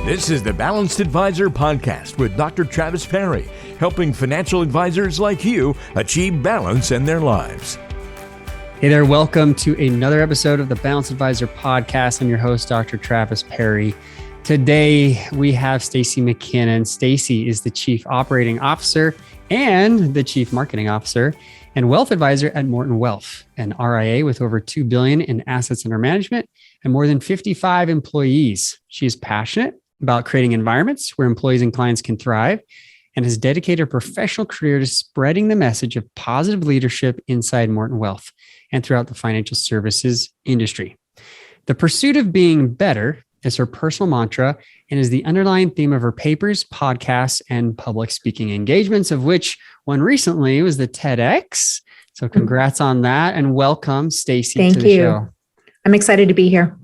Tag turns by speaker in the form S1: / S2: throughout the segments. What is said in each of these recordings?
S1: This is the Balanced Advisor Podcast with Dr. Travis Perry, helping financial advisors like you achieve balance in their lives.
S2: Hey there, welcome to another episode of the Balanced Advisor Podcast. I'm your host, Dr. Travis Perry. Today, we have Stacey McKinnon. Stacey is the Chief Operating Officer and the Chief Marketing Officer and Wealth Advisor at Morton Wealth, an RIA with over $2 billion in assets under management and more than 55 employees. She is passionate about creating environments where employees and clients can thrive and has dedicated her professional career to spreading the message of positive leadership inside Morton Wealth and throughout the financial services industry. The pursuit of being better is her personal mantra and is the underlying theme of her papers, podcasts, and public speaking engagements, of which one recently was the TEDx. So congrats on that and welcome, Stacey, to the show.
S3: I'm excited to be here.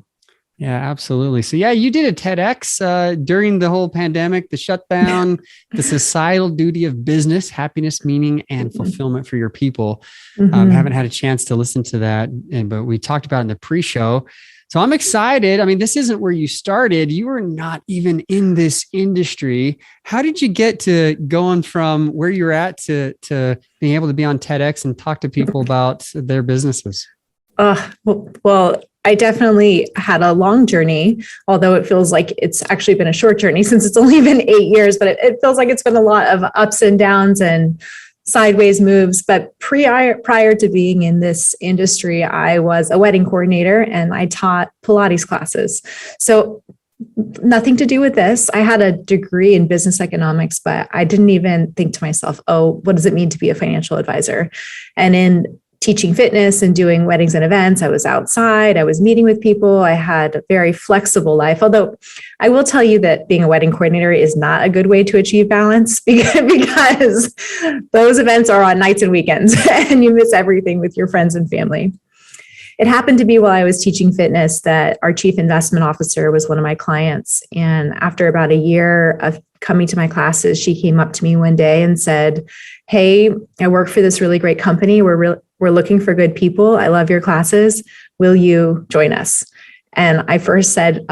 S2: Yeah, absolutely. So yeah, you did a TEDx during the whole pandemic, the shutdown, the societal duty of business, happiness, meaning, and fulfillment for your people. Haven't had a chance to listen to that, but we talked about it in the pre-show. So I'm excited. I mean, this isn't where you started. You were not even in this industry. How did you get to going from where you're at to being able to be on TEDx and talk to people about their businesses?
S3: Well, I definitely had a long journey, although it feels like it's actually been a short journey since it's only been 8 years, but it feels like it's been a lot of ups and downs and sideways moves. But prior to being in this industry, I was a wedding coordinator and I taught Pilates classes. So nothing to do with this. I had a degree in business economics, but I didn't even think to myself, oh, what does it mean to be a financial advisor? And in teaching fitness and doing weddings and events, I was outside, I was meeting with people. I had a very flexible life. Although I will tell you that being a wedding coordinator is not a good way to achieve balance because those events are on nights and weekends and you miss everything with your friends and family. It happened to be while I was teaching fitness that our chief investment officer was one of my clients. And after about a year of coming to my classes, she came up to me one day and said, "Hey, I work for this really great company. We're looking for good people. I love your classes. Will you join us?" And I first said,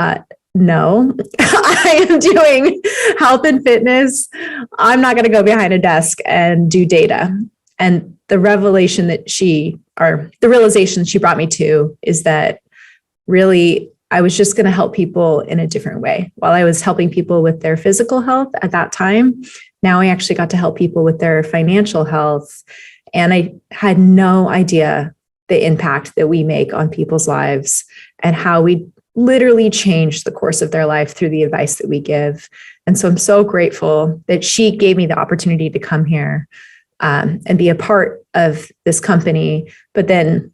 S3: no, I am doing health and fitness. I'm not going to go behind a desk and do data. And the realization she brought me to is that really I was just going to help people in a different way. While I was helping people with their physical health at that time, now I actually got to help people with their financial health. And I had no idea the impact that we make on people's lives and how we literally change the course of their life through the advice that we give. And so I'm so grateful that she gave me the opportunity to come here and be a part of this company. But then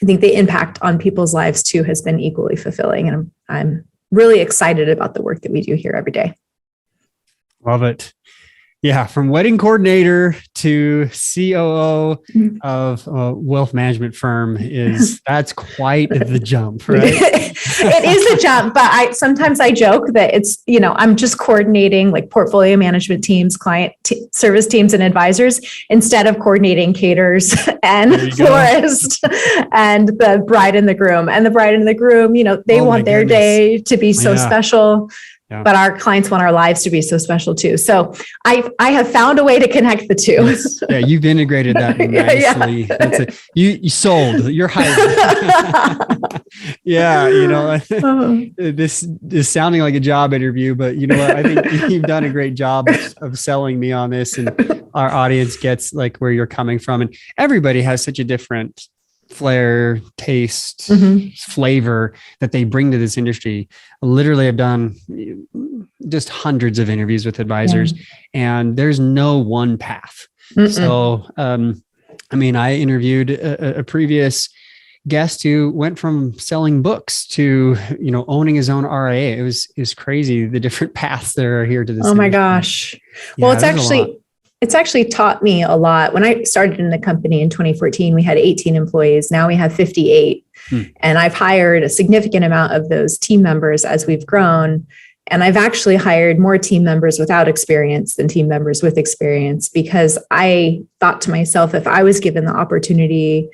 S3: I think the impact on people's lives too has been equally fulfilling. And I'm really excited about the work that we do here every day.
S2: Love it. Yeah, from wedding coordinator to COO of a wealth management firm that's quite the jump, right?
S3: It is a jump, but sometimes I joke that it's, I'm just coordinating like portfolio management teams, client service teams, and advisors instead of coordinating caterers and florists and the bride and the groom. And the bride and the groom, they want their day to be so special. Yeah. But our clients want our lives to be so special too. So I have found a way to connect the two.
S2: Yes. Yeah, you've integrated that nicely. Yeah. You sold. You're hired. Yeah, this is sounding like a job interview, but you know what? I think you've done a great job of selling me on this, and our audience gets like where you're coming from. And everybody has such a different flair, taste, flavor that they bring to this industry. Literally, I've done just hundreds of interviews with advisors, and there's no one path. So, I interviewed a previous guest who went from selling books to, owning his own RIA. It was crazy, the different paths that are here to this.
S3: Oh my gosh. Well, it's actually taught me a lot. When I started in the company in 2014, we had 18 employees. Now we have 58. And I've hired a significant amount of those team members as we've grown. And I've actually hired more team members without experience than team members with experience, because I thought to myself, if I was given the opportunity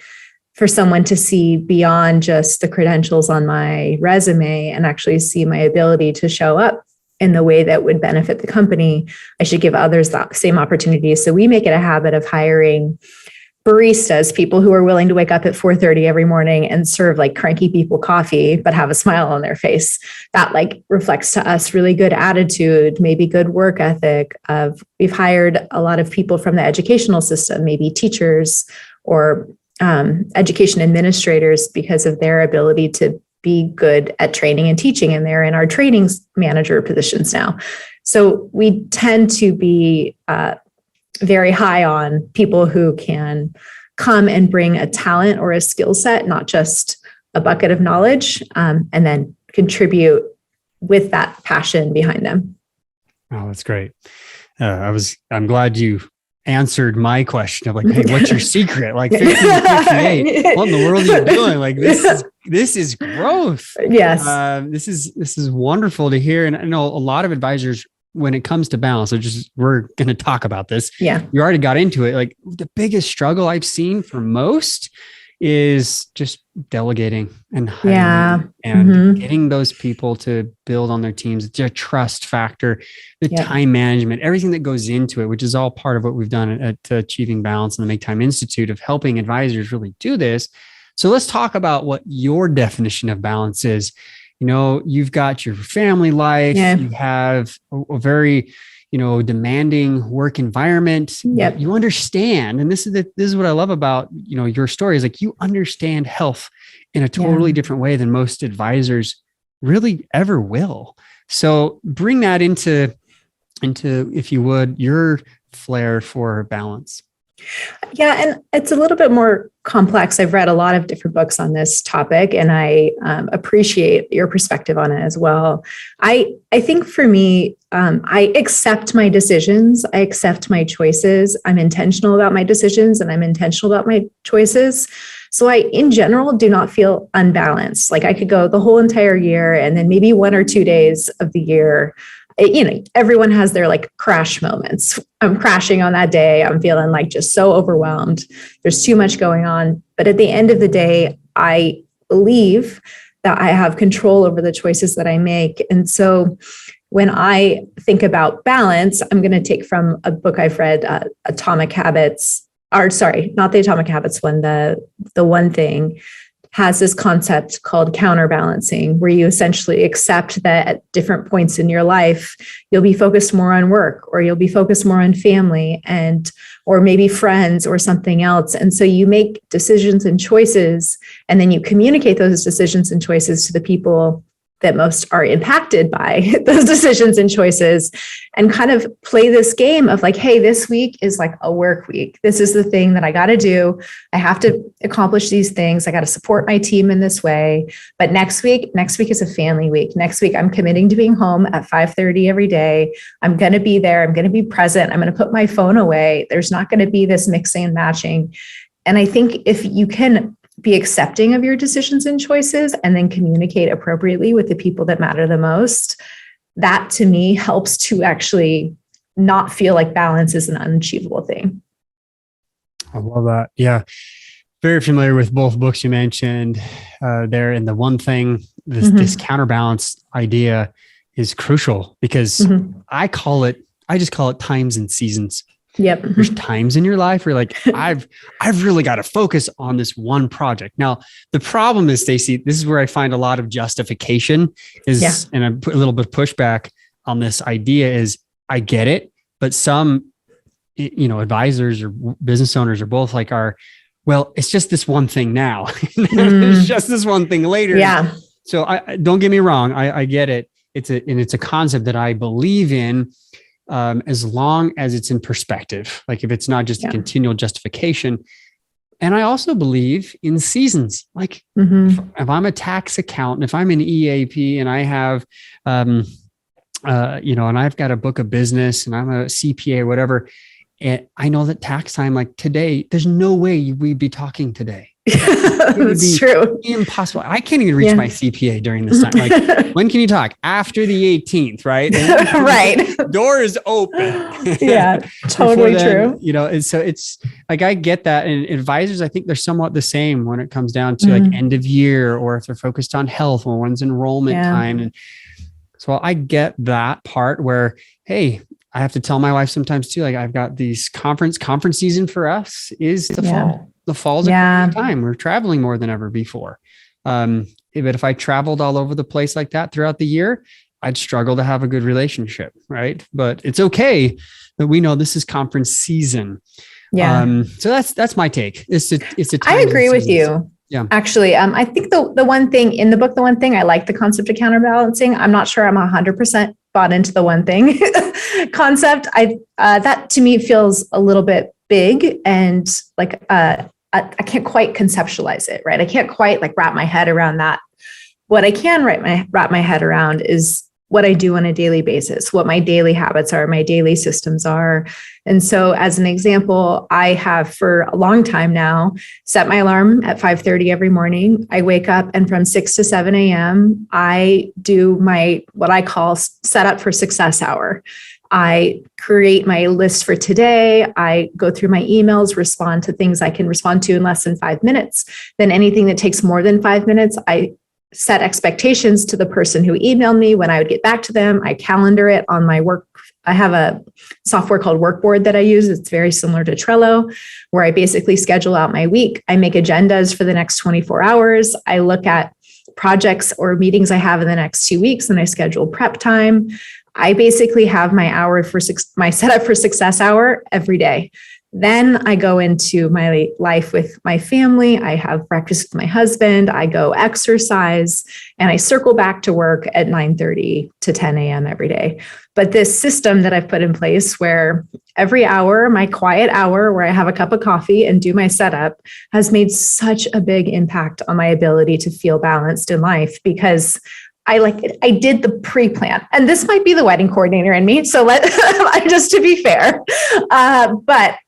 S3: for someone to see beyond just the credentials on my resume and actually see my ability to show up in the way that would benefit the company, I should give others that same opportunity. So we make it a habit of hiring baristas, people who are willing to wake up at 4:30 every morning and serve like cranky people coffee, but have a smile on their face. That like reflects to us really good attitude, maybe good work ethic. We've hired a lot of people from the educational system, maybe teachers or education administrators, because of their ability to be good at training and teaching, and they're in our training manager positions now. So we tend to be very high on people who can come and bring a talent or a skill set, not just a bucket of knowledge, and then contribute with that passion behind them.
S2: Oh, that's great. I'm glad you answered my question of like, hey, what's your secret? Like 15 to 58, what in the world are you doing? Like this is growth.
S3: Yes.
S2: This is wonderful to hear. And I know a lot of advisors, when it comes to balance, we're going to talk about this.
S3: Yeah.
S2: You already got into it. Like the biggest struggle I've seen for most is just delegating and hiring and getting those people to build on their teams. It's a trust factor, the time management, everything that goes into it, which is all part of what we've done at Achieving Balance and the Make Time Institute of helping advisors really do this. So let's talk about what your definition of balance is. You know, you've got your family life, you have a very, demanding work environment.
S3: Yep.
S2: You understand, and this is what I love about, your story is like, you understand health in a totally different way than most advisors really ever will. So bring that into, if you would, your flair for balance.
S3: Yeah. And it's a little bit more complex. I've read a lot of different books on this topic, and I appreciate your perspective on it as well. I think for me, I accept my decisions. I accept my choices. I'm intentional about my decisions, and I'm intentional about my choices. So I, in general, do not feel unbalanced. Like I could go the whole entire year, and then maybe 1 or 2 days of the year, everyone has their like crash moments. I'm crashing on that day. I'm feeling like just so overwhelmed. There's too much going on. But at the end of the day, I believe that I have control over the choices that I make. And so when I think about balance, I'm going to take from a book I've read, Atomic Habits, or sorry, not the Atomic Habits one, the One Thing, has this concept called counterbalancing, where you essentially accept that at different points in your life, you'll be focused more on work, or you'll be focused more on family or maybe friends or something else. And so you make decisions and choices, and then you communicate those decisions and choices to the people that most are impacted by those decisions and choices, and kind of play this game of like, hey, this week is like a work week. This is the thing that I got to do. I have to accomplish these things. I got to support my team in this way. But next week is a family week. Next week, I'm committing to being home at 5:30 every day. I'm going to be there. I'm going to be present. I'm going to put my phone away. There's not going to be this mixing and matching. And I think if you can be accepting of your decisions and choices, and then communicate appropriately with the people that matter the most, that to me helps to actually not feel like balance is an unachievable thing.
S2: I love that. Yeah. Very familiar with both books you mentioned there. And the One Thing, this counterbalance idea is crucial, because I just call it times and seasons.
S3: Yep.
S2: There's times in your life where you're like, I've really got to focus on this one project. Now, the problem is, Stacey, this is where I find a lot of justification and I put a little bit of pushback on this idea is, I get it, but some, advisors or business owners or both well, it's just this one thing now. It's just this one thing later.
S3: Yeah.
S2: So I don't get me wrong. I get it. It's a concept that I believe in. As long as it's in perspective, like if it's not just a continual justification. And I also believe in seasons. Like if I'm a tax accountant, if I'm an EAP and I have, and I've got a book of business and I'm a CPA, whatever, and I know that tax time, like today, there's no way we'd be talking today.
S3: That's true.
S2: Impossible. I can't even reach my CPA during this time. Like, when can you talk? After the 18th, right?
S3: Right.
S2: Door is open.
S3: Yeah, totally true.
S2: And so it's like, I get that. And advisors, I think they're somewhat the same when it comes down to like end of year, or if they're focused on health or one's enrollment time. And So I get that part where, hey, I have to tell my wife sometimes too, like I've got these conference season for us is the fall. The fall's a great time. We're traveling more than ever before. But if I traveled all over the place like that throughout the year, I'd struggle to have a good relationship, right? But it's okay that we know this is conference season. Yeah. So that's my take.
S3: I agree with you. Yeah. Actually, I think the one thing in the book, the one thing I like the concept of counterbalancing. I'm not sure I'm 100% bought into the one thing concept. That to me feels a little bit big and like I can't quite conceptualize it, right? I can't quite like wrap my head around that. What I can wrap my head around is what I do on a daily basis, what my daily habits are, my daily systems are. And so as an example, I have for a long time now set my alarm at 5:30 every morning. I wake up and from 6 to 7 a.m., I do my, what I call set up for success hour. I create my list for today. I go through my emails, respond to things I can respond to in less than 5 minutes. Then anything that takes more than 5 minutes, I set expectations to the person who emailed me when I would get back to them. I calendar it on my work. I have a software called Workboard that I use. It's very similar to Trello, where I basically schedule out my week. I make agendas for the next 24 hours. I look at projects or meetings I have in the next 2 weeks, and I schedule prep time. I basically have my my setup for success hour every day. Then I go into my life with my family. I have breakfast with my husband. I go exercise, and I circle back to work at 9:30 to 10 a.m. every day. But this system that I've put in place where every hour, my quiet hour where I have a cup of coffee and do my setup, has made such a big impact on my ability to feel balanced in life, because I did the pre-plan, and this might be the wedding coordinator in me. So just to be fair, but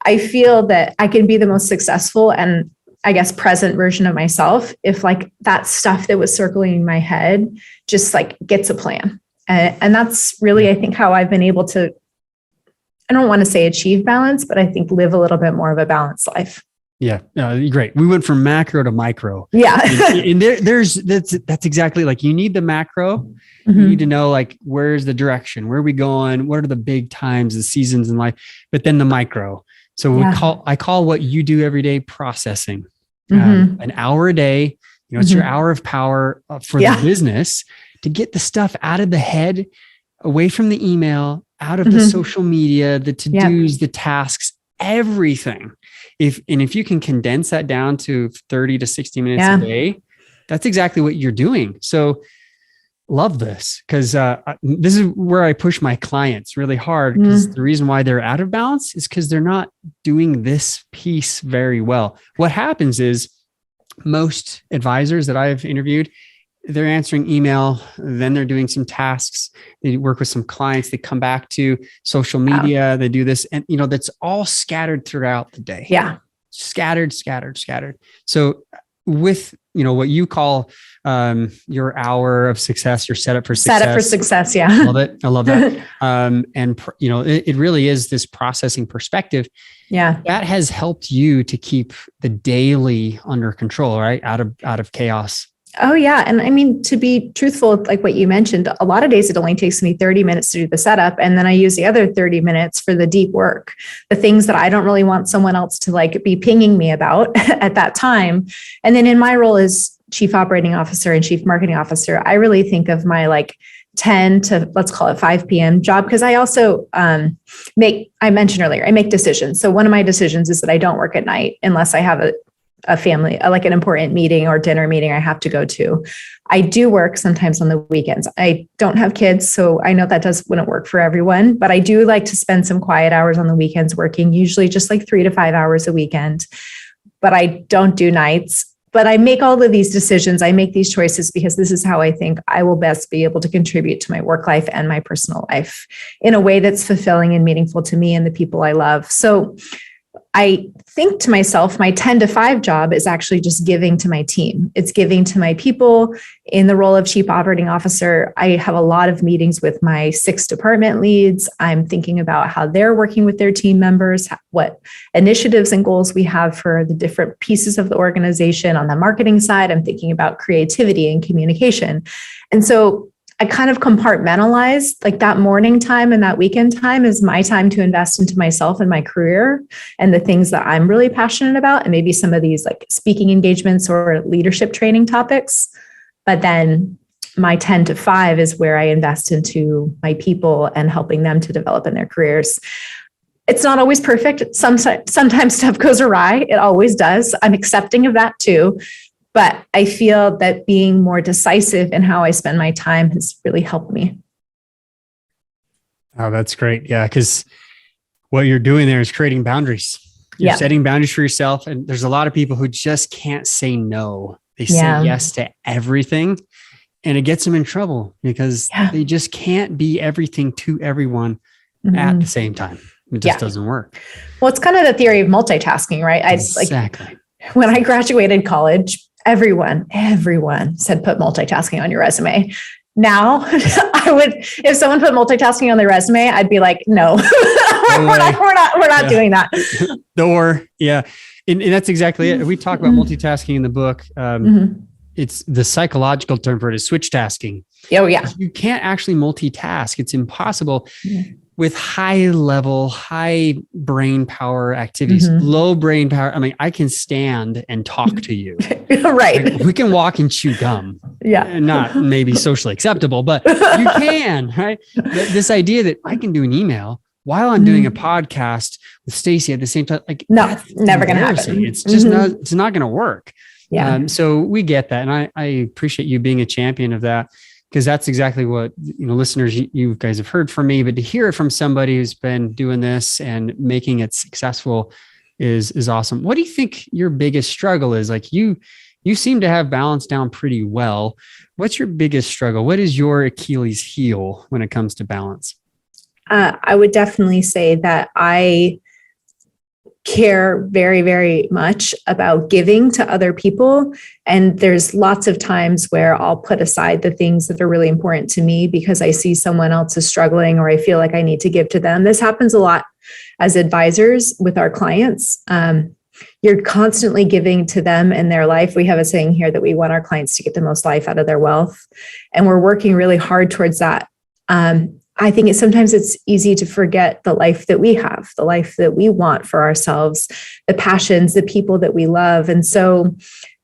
S3: I feel that I can be the most successful and I guess present version of myself if like that stuff that was circling in my head just like gets a plan. And that's really, I think, how I've been able to, I don't want to say achieve balance, but I think live a little bit more of a balanced life.
S2: Yeah, great. We went from macro to micro.
S3: Yeah.
S2: and that's exactly like you need the macro. Mm-hmm. You need to know like, where's the direction? Where are we going? What are the big times, the seasons in life? But then the micro. So I call what you do every day processing. An hour a day, it's your hour of power for the business to get the stuff out of the head, away from the email, out of the social media, the to-dos, the tasks, everything. If you can condense that down to 30 to 60 minutes a day, that's exactly what you're doing. So love this, because this is where I push my clients really hard, because the reason why they're out of balance is because they're not doing this piece very well. What happens is most advisors that I've interviewed, they're answering email, then they're doing some tasks. They work with some clients. They come back to social media. They do this, and that's all scattered throughout the day. Yeah, scattered. So with what you call your hour of success, your setup for success. Yeah, I love that. And it really is this processing perspective. Yeah, that has helped you to keep the daily under control, right? Out of chaos.
S3: Oh yeah. And I mean, to be truthful, like what you mentioned, a lot of days it only takes me 30 minutes to do the setup. And then I use the other 30 minutes for the deep work, the things that I don't really want someone else to like be pinging me about at that time. And then in my role as chief operating officer and chief marketing officer, I really think of my like 10 to let's call it 5 p.m. job. Because I also I mentioned earlier, I make decisions. So one of my decisions is that I don't work at night unless I have a family, like an important meeting or dinner meeting I have to go to. I do work sometimes on the weekends. I don't have kids, so I know that wouldn't work for everyone, but I do like to spend some quiet hours on the weekends working, usually just like 3 to 5 hours a weekend, but I don't do nights. But I make all of these decisions. I make these choices because this is how I think I will best be able to contribute to my work life and my personal life in a way that's fulfilling and meaningful to me and the people I love. So I think to myself, my 10 to 5 job is actually just giving to my team. It's giving to my people. In the role of chief operating officer, I have a lot of meetings with my 6 department leads. I'm thinking about how they're working with their team members, what initiatives and goals we have for the different pieces of the organization. On the marketing side, I'm thinking about creativity and communication. And so I kind of compartmentalized like that morning time and that weekend time is my time to invest into myself and my career and the things that I'm really passionate about. And maybe some of these like speaking engagements or leadership training topics. But then my 10 to 5 is where I invest into my people and helping them to develop in their careers. It's not always perfect. Sometimes stuff goes awry. It always does. I'm accepting of that too. But I feel that being more decisive in how I spend my time has really helped me.
S2: Oh, that's great. Yeah. Because what you're doing there is creating boundaries. You're setting boundaries for yourself. And there's a lot of people who just can't say no. They say yes to everything. And it gets them in trouble because they just can't be everything to everyone at the same time. It just doesn't work.
S3: Well, it's kind of the theory of multitasking, right?
S2: Exactly.
S3: When I graduated college, everyone said put multitasking on your resume. Now, I would, if someone put multitasking on their resume, I'd be like, no, we're not doing that.
S2: And that's exactly it. We talk about multitasking in the book. It's the psychological term for it is switch tasking.
S3: Oh yeah.
S2: You can't actually multitask. It's impossible with high brain power activities, low brain power. I mean, I can stand and talk to you.
S3: Right.
S2: Like, we can walk and chew gum.
S3: Yeah.
S2: Not maybe socially acceptable, but you can, right? This idea that I can do an email while I'm doing a podcast with Stacey at the same time, like
S3: no, never going to happen.
S2: It's just it's not going to work.
S3: Yeah.
S2: So we get that. And I appreciate you being a champion of that, because that's exactly what, listeners, you guys have heard from me, but to hear it from somebody who's been doing this and making it successful is awesome. What do you think your biggest struggle is? Like you seem to have balance down pretty well. What's your biggest struggle? What is your Achilles heel when it comes to balance?
S3: I would definitely say that I care very, very much about giving to other people. And there's lots of times where I'll put aside the things that are really important to me because I see someone else is struggling or I feel like I need to give to them. This happens a lot as advisors with our clients. You're constantly giving to them in their life. We have a saying here that we want our clients to get the most life out of their wealth. And we're working really hard towards that. I think sometimes it's easy to forget the life that we have, the life that we want for ourselves, the passions, the people that we love. And so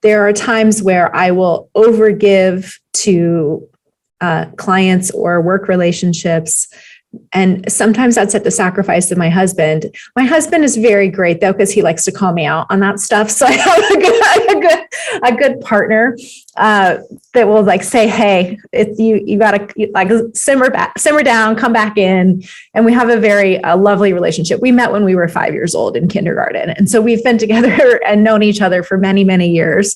S3: there are times where I will overgive to clients or work relationships. And sometimes that's at the sacrifice of my husband. My husband is very great though, because he likes to call me out on that stuff. So I have a good partner that will like say, "Hey, it's you got to like simmer down, come back in." And we have a very lovely relationship. We met when we were 5 years old in kindergarten, and so we've been together and known each other for many, many years.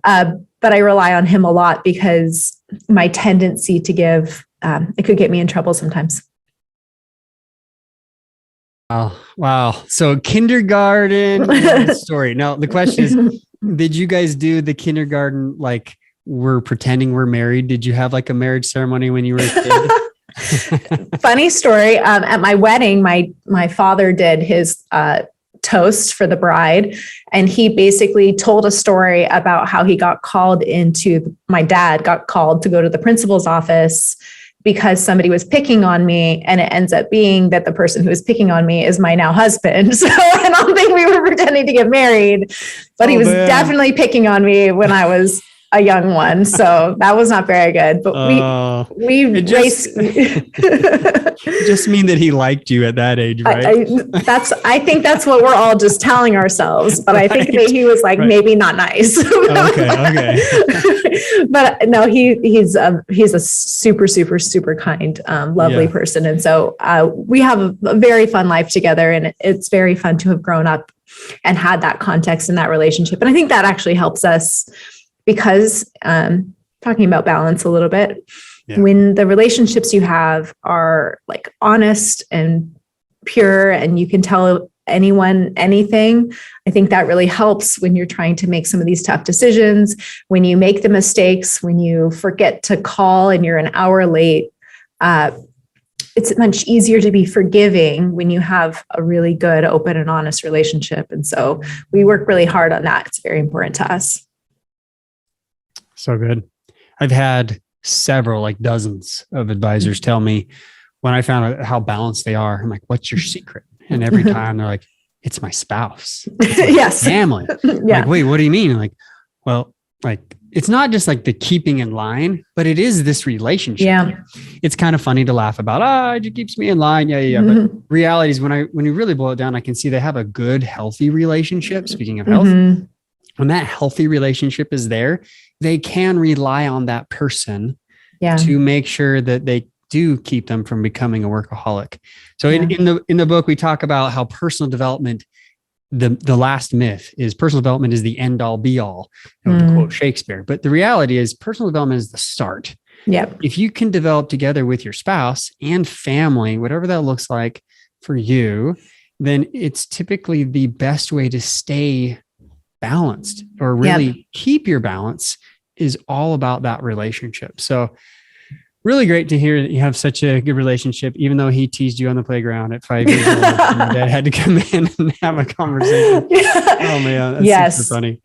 S3: But I rely on him a lot because my tendency to give it could get me in trouble sometimes.
S2: Wow. So kindergarten story. Now the question is, did you guys do the kindergarten, like we're pretending we're married? Did you have like a marriage ceremony when you were a kid?
S3: Funny story. At my wedding, my father did his toast for the bride. And he basically told a story about how he got called my dad got called to go to the principal's office because somebody was picking on me. And it ends up being that the person who was picking on me is my now husband. So I don't think we were pretending to get married, but he was definitely picking on me when I was a young one. So that was not very good, but we raced.
S2: Just mean that he liked you at that age, right?
S3: I think that's what we're all just telling ourselves, but I think that he was like, maybe not nice.
S2: Okay.
S3: But no, he's a super, super, super kind, lovely person. And so we have a very fun life together, and it's very fun to have grown up and had that context and that relationship. And I think that actually helps us because talking about balance a little bit, when the relationships you have are like honest and pure and you can tell anyone anything, I think that really helps when you're trying to make some of these tough decisions, when you make the mistakes, when you forget to call and you're an hour late. It's much easier to be forgiving when you have a really good, open and honest relationship. And so we work really hard on that. It's very important to us.
S2: So good. I've had several, like dozens of advisors tell me when I found out how balanced they are, I'm like, what's your secret? And every time they're like, it's my spouse, it's my
S3: Yes.
S2: family.
S3: Yeah.
S2: Like, wait, what do you mean? Like, well, like, it's not just like the keeping in line, but it is this relationship.
S3: Yeah.
S2: It's kind of funny to laugh about. It keeps me in line. Yeah. But reality is when you really boil it down, I can see they have a good, healthy relationship. Speaking of health, when that healthy relationship is there, they can rely on that person to make sure that they do keep them from becoming a workaholic. So in the book, we talk about how personal development, the last myth is personal development is the end all be all, to quote Shakespeare. But the reality is personal development is the start.
S3: Yep.
S2: If you can develop together with your spouse and family, whatever that looks like for you, then it's typically the best way to stay balanced or really keep your balance is all about that relationship. So really great to hear that you have such a good relationship, even though he teased you on the playground at 5 years old and your dad had to come in and have a conversation. Oh man, that's super funny.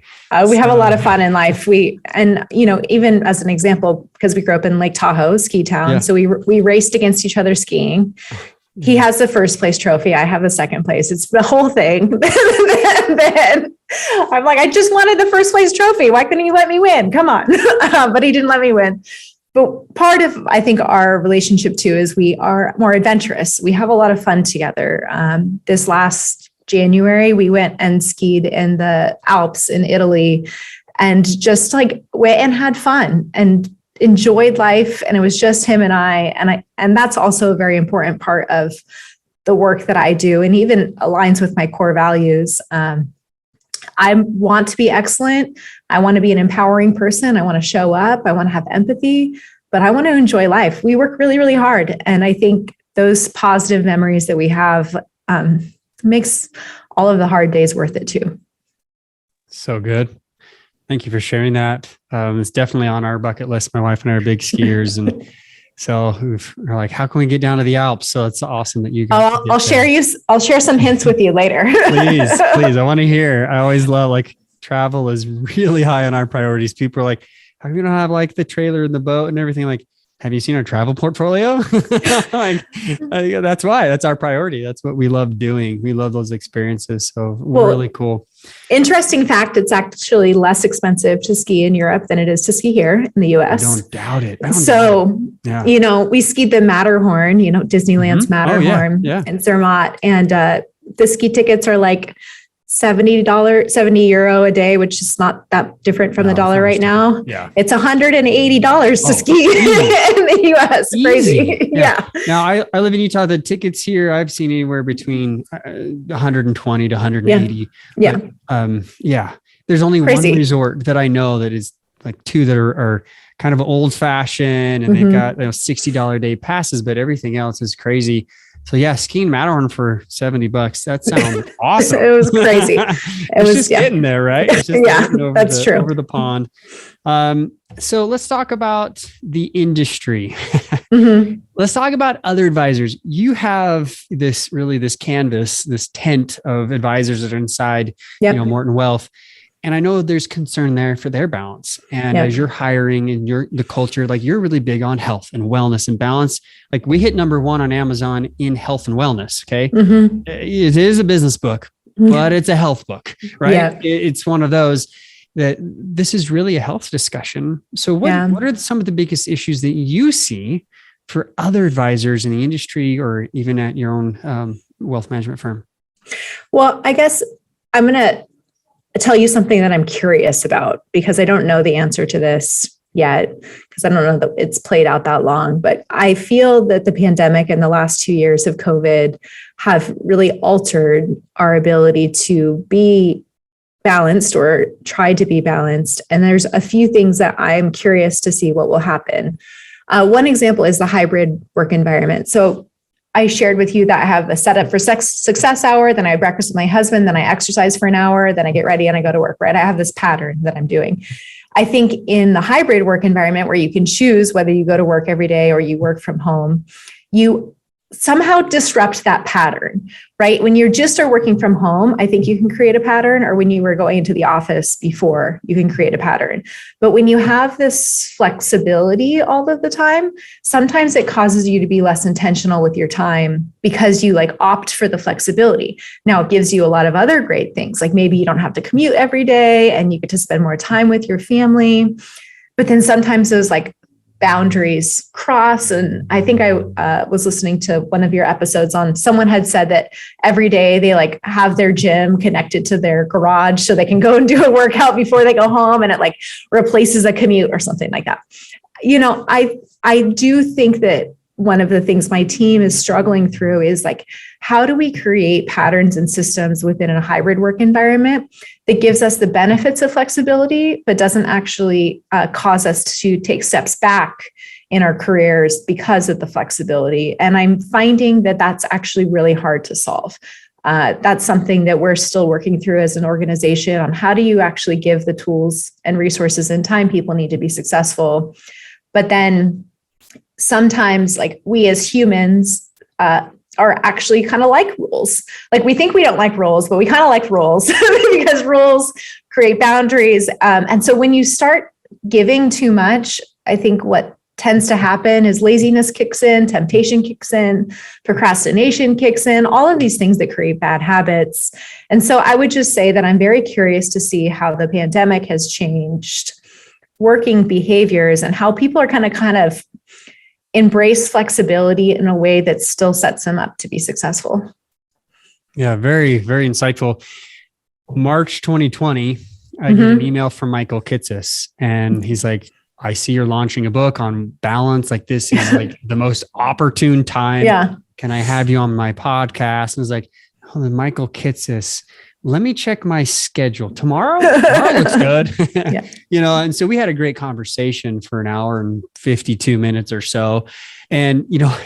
S3: We have a lot of fun in life. Even as an example, because we grew up in Lake Tahoe, ski town. So we raced against each other skiing. He has the first place trophy. I have the second place. It's the whole thing. Then I'm like, I just wanted the first place trophy. Why couldn't you let me win? Come on. But he didn't let me win. But part of, I think, our relationship too is we are more adventurous. We have a lot of fun together. This last January, we went and skied in the Alps in Italy and just like went and had fun and enjoyed life. And it was just him and I, and that's also a very important part of the work that I do and even aligns with my core values. I want to be excellent. I want to be an empowering person. I want to show up. I want to have empathy, but I want to enjoy life. We work really, really hard. And I think those positive memories that we have makes all of the hard days worth it too.
S2: So good. Thank you for sharing that. It's definitely on our bucket list. My wife and I are big skiers. And so we're like, how can we get down to the Alps? So it's awesome that you guys.
S3: I'll share some hints with you later.
S2: Please. I want to hear. I always love travel is really high on our priorities. People are like, how come you don't have like the trailer and the boat and everything? Like, have you seen our travel portfolio? That's why. That's our priority. That's what we love doing. We love those experiences. So really cool.
S3: Interesting fact, it's actually less expensive to ski in Europe than it is to ski here in the US.
S2: I don't doubt it.
S3: We skied the Matterhorn, Disneyland's Matterhorn in Zermatt. And the ski tickets are like €70 a day, which is not that different from the dollar right now.
S2: Yeah.
S3: It's $180 to ski in the US.
S2: Easy.
S3: Crazy. Yeah.
S2: Now I live in Utah. The tickets here, I've seen anywhere between 120 to 180.
S3: Yeah.
S2: But, there's only one resort that I know that is like two that are kind of old fashioned and they've got $60 a day passes, but everything else is crazy. So skiing Matterhorn for $70. That sounds awesome.
S3: It was crazy. It was
S2: just getting there, right? It's just
S3: that's true.
S2: Over the pond. So let's talk about the industry. Let's talk about other advisors. You have this canvas, this tent of advisors that are inside, Morton Wealth. And I know there's concern there for their balance. And as you're hiring and the culture, like you're really big on health and wellness and balance. Like we hit number 1 on Amazon in health and wellness. Okay. It is a business book, but it's a health book, right? Yeah. It's one of those that this is really a health discussion. So what are some of the biggest issues that you see for other advisors in the industry or even at your own wealth management firm?
S3: Well, I guess I'm going to tell you something that I'm curious about because I don't know the answer to this yet because I don't know that it's played out that long, but I feel that the pandemic and the last 2 years of COVID have really altered our ability to be balanced or try to be balanced. And there's a few things that I'm curious to see what will happen. One example is the hybrid work environment. So I shared with you that I have a setup for success hour, then I have breakfast with my husband, then I exercise for an hour, then I get ready and I go to work, right? I have this pattern that I'm doing. I think in the hybrid work environment where you can choose whether you go to work every day or you work from home, you somehow disrupt that pattern, right? When you just are working from home, I think you can create a pattern, or when you were going into the office before, you can create a pattern. But when you have this flexibility all of the time, sometimes it causes you to be less intentional with your time because you like opt for the flexibility. Now it gives you a lot of other great things, like maybe you don't have to commute every day and you get to spend more time with your family. But then sometimes those like boundaries cross. And I think I was listening to one of your episodes on, someone had said that every day they like have their gym connected to their garage so they can go and do a workout before they go home, and it like replaces a commute or something like that. You know, I do think that one of the things my team is struggling through is like, how do we create patterns and systems within a hybrid work environment that gives us the benefits of flexibility, but doesn't actually cause us to take steps back in our careers because of the flexibility? And I'm finding that that's actually really hard to solve. That's something that we're still working through as an organization on how do you actually give the tools and resources and time people need to be successful. But then sometimes like we as humans are actually kind of like rules. Like we think we don't like rules, but we kind of like rules because rules create boundaries. And so when you start giving too much, I think what tends to happen is laziness kicks in, temptation kicks in, procrastination kicks in, all of these things that create bad habits. And so I would just say that I'm very curious to see how the pandemic has changed working behaviors and how people are kind of embrace flexibility in a way that still sets them up to be successful.
S2: Yeah, very, very insightful. March 2020, I get an email from Michael Kitces, and he's like, I see you're launching a book on balance. Like this is like the most opportune time.
S3: Yeah.
S2: Can I have you on my podcast? And I was like, oh, Michael Kitces, let me check my schedule. Tomorrow looks good.
S3: Yeah.
S2: You know, and so we had a great conversation for an hour and 52 minutes or so. And, you know,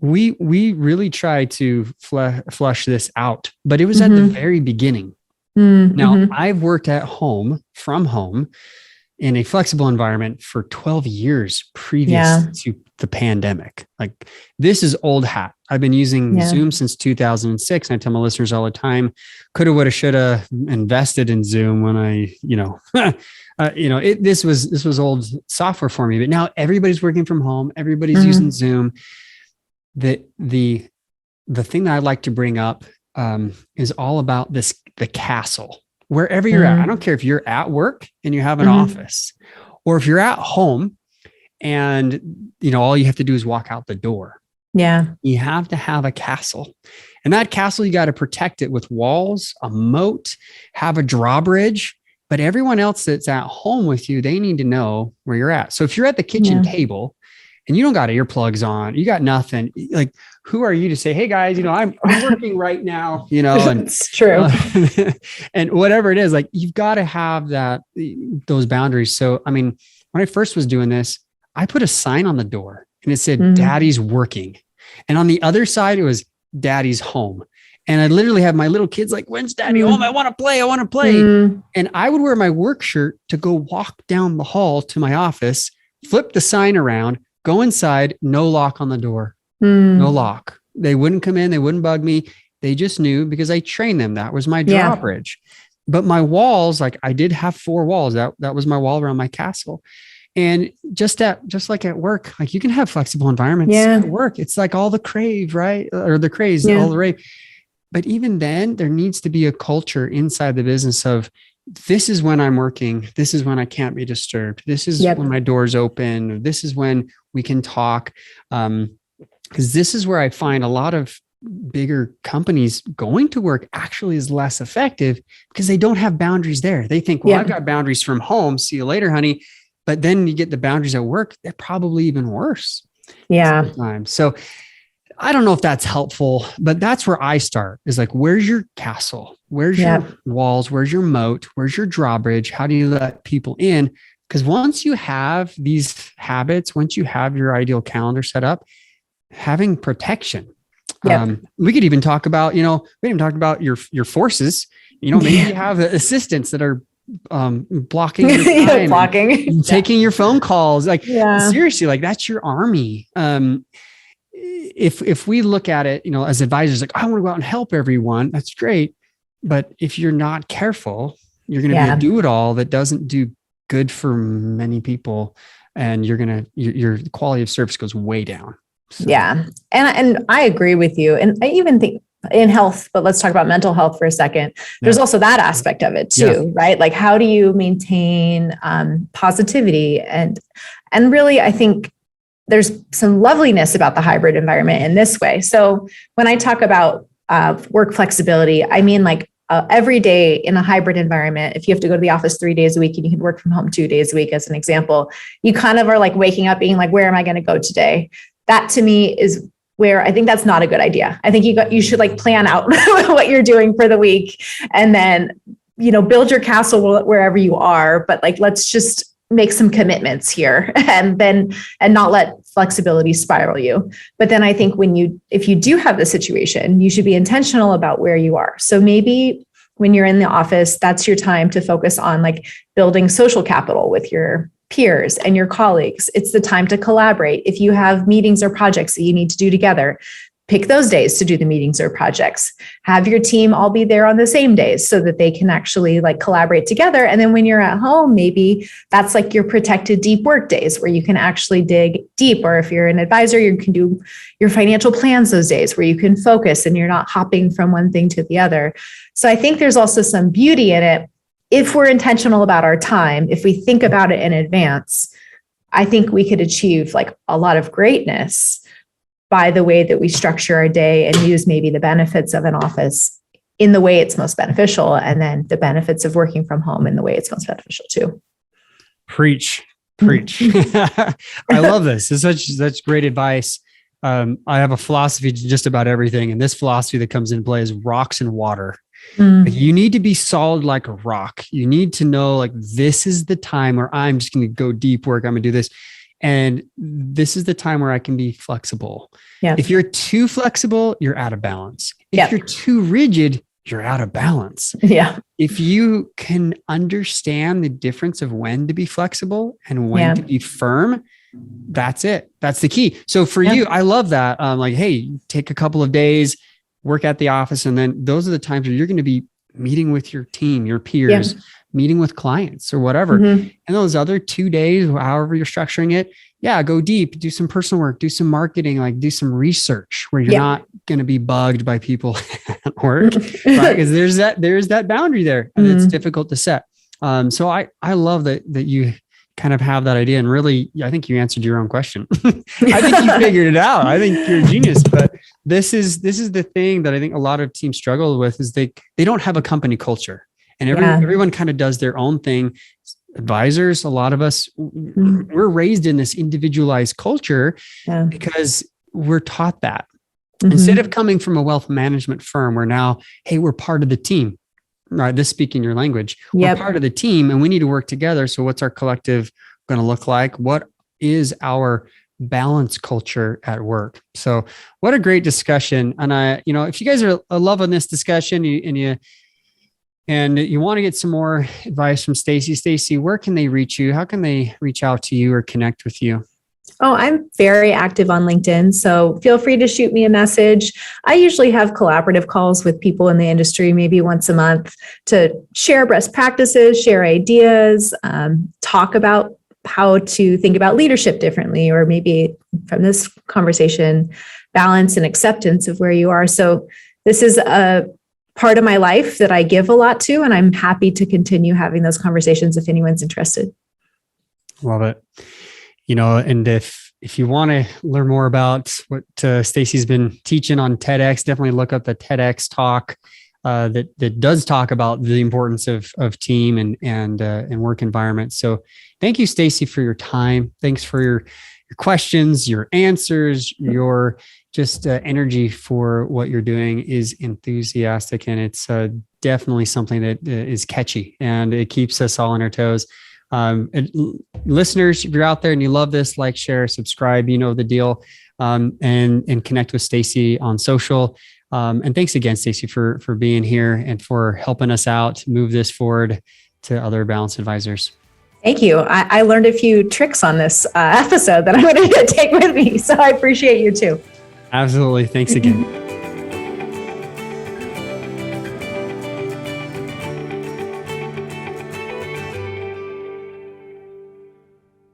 S2: we really tried to flush this out, but it was at the very beginning. Now, I've worked at home from home in a flexible environment for 12 years previous to the pandemic. Like this is old hat. I've been using Zoom since 2006. And I tell my listeners all the time, coulda, woulda, shoulda invested in Zoom when I, this was old software for me, but now everybody's working from home. Everybody's using Zoom. The thing that I'd like to bring up is all about the castle. Wherever you're at, I don't care if you're at work and you have an office, or if you're at home and, you know, all you have to do is walk out the door.
S3: Yeah.
S2: You have to have a castle, and that castle, you got to protect it with walls, a moat, have a drawbridge, but everyone else that's at home with you, they need to know where you're at. So if you're at the kitchen table and you don't got earplugs on, you got nothing, like, who are you to say, hey guys, you know, I'm working right now, you know, and
S3: it's true.
S2: And whatever it is, like you've got to have those boundaries. So, I mean, when I first was doing this, I put a sign on the door and it said, Daddy's working. And on the other side, it was Daddy's home. And I literally have my little kids like, when's Daddy home? I want to play. I want to play. And I would wear my work shirt to go walk down the hall to my office, flip the sign around, go inside, no lock on the door. No lock. They wouldn't come in. They wouldn't bug me. They just knew because I trained them. That was my drawbridge. But my walls, like I did have 4 walls. That was my wall around my castle. And just like at work, like you can have flexible environments at work. It's like all the crave, right? Or the craze, all the rave. But even then, there needs to be a culture inside the business of this is when I'm working. This is when I can't be disturbed. This is when my door's open. This is when we can talk. Because this is where I find a lot of bigger companies going to work actually is less effective because they don't have boundaries there. They think, well, I've got boundaries from home. See you later, honey. But then you get the boundaries at work. They're probably even worse.
S3: Yeah.
S2: Sometimes. So I don't know if that's helpful, but that's where I start is like, where's your castle? Where's your walls? Where's your moat? Where's your drawbridge? How do you let people in? Because once you have these habits, once you have your ideal calendar set up, having protection. We could even talk about, we didn't talk about your forces, maybe you have assistants that are blocking your time, taking your phone calls. Like seriously, like that's your army. if we look at it, as advisors, like, I want to go out and help everyone, that's great. But if you're not careful, you're going to be a do-it-all that doesn't do good for many people. And your quality of service goes way down. So.
S3: Yeah. And I agree with you. And I even think in health, but let's talk about mental health for a second. There's also that aspect of it too, right? Like, how do you maintain positivity? And really, I think there's some loveliness about the hybrid environment in this way. So when I talk about work flexibility, I mean, like, every day in a hybrid environment, if you have to go to the office 3 days a week and you can work from home 2 days a week, as an example, you kind of are like waking up being like, where am I going to go today? That to me is where I think that's not a good idea. I think you should like plan out what you're doing for the week, and then, build your castle wherever you are, but like, let's just make some commitments here and not let flexibility spiral you. But then I think if you do have the situation, you should be intentional about where you are. So maybe when you're in the office, that's your time to focus on like building social capital with your peers and your colleagues. It's the time to collaborate. If you have meetings or projects that you need to do together, pick those days to do the meetings or projects. Have your team all be there on the same days so that they can actually like collaborate together. And then when you're at home, maybe that's like your protected deep work days where you can actually dig deep. Or if you're an advisor, you can do your financial plans those days where you can focus and you're not hopping from one thing to the other. So I think there's also some beauty in it. If we're intentional about our time, if we think about it in advance, I think we could achieve like a lot of greatness by the way that we structure our day and use maybe the benefits of an office in the way it's most beneficial, and then the benefits of working from home in the way it's most beneficial too.
S2: Preach. I love this. This is such great advice. I have a philosophy to just about everything. And this philosophy that comes into play is rocks and water. You need to be solid like a rock. You need to know, like, this is the time where I'm just going to go deep work. I'm going to do this. And this is the time where I can be flexible. Yeah. If you're too flexible, you're out of balance. If you're too rigid, you're out of balance. Yeah. If you can understand the difference of when to be flexible and when to be firm, that's it. That's the key. So for you, I love that. Like, hey, take a couple of days, work at the office. And then those are the times where you're going to be meeting with your team, your peers, meeting with clients or whatever. And those other 2 days, however you're structuring it, go deep, do some personal work, do some marketing, like do some research where you're not going to be bugged by people at work, right? Because there's that boundary there and it's difficult to set. So I love that you kind of have that idea, and really, I think you answered your own question. I think you figured it out. I think you're a genius, but this is the thing that I think a lot of teams struggle with is they don't have a company culture. And everyone kind of does their own thing. Advisors, a lot of us, we're raised in this individualized culture because we're taught that. Instead of coming from a wealth management firm, we're now, hey, we're part of the team, right? This speaking your language. We're part of the team and we need to work together. So what's our collective going to look like? What is our balance culture at work? So what a great discussion. And if you guys are loving this discussion and you want to get some more advice from Stacey, where can they reach you? How can they reach out to you or connect with you?
S3: Oh, I'm very active on LinkedIn, so feel free to shoot me a message. I usually have collaborative calls with people in the industry, maybe once a month, to share best practices, share ideas, talk about how to think about leadership differently, or maybe from this conversation, balance and acceptance of where you are. So this is a part of my life that I give a lot to, and I'm happy to continue having those conversations if anyone's interested. Love it.
S2: And if you want to learn more about what Stacey's been teaching on TEDx, definitely look up the TEDx talk that does talk about the importance of team and work environment. So thank you, Stacey, for your time. Thanks for your questions, your answers, your just energy for what you're doing is enthusiastic, and it's definitely something that is catchy and it keeps us all on our toes. Listeners, if you're out there and you love this, like, share, subscribe, you know the deal, and connect with Stacey on social. And thanks again, Stacey, for being here and for helping us out, move this forward to other Balance advisors.
S3: Thank you. I learned a few tricks on this episode that I'm going to take with me. So I appreciate you too.
S2: Absolutely. Thanks again.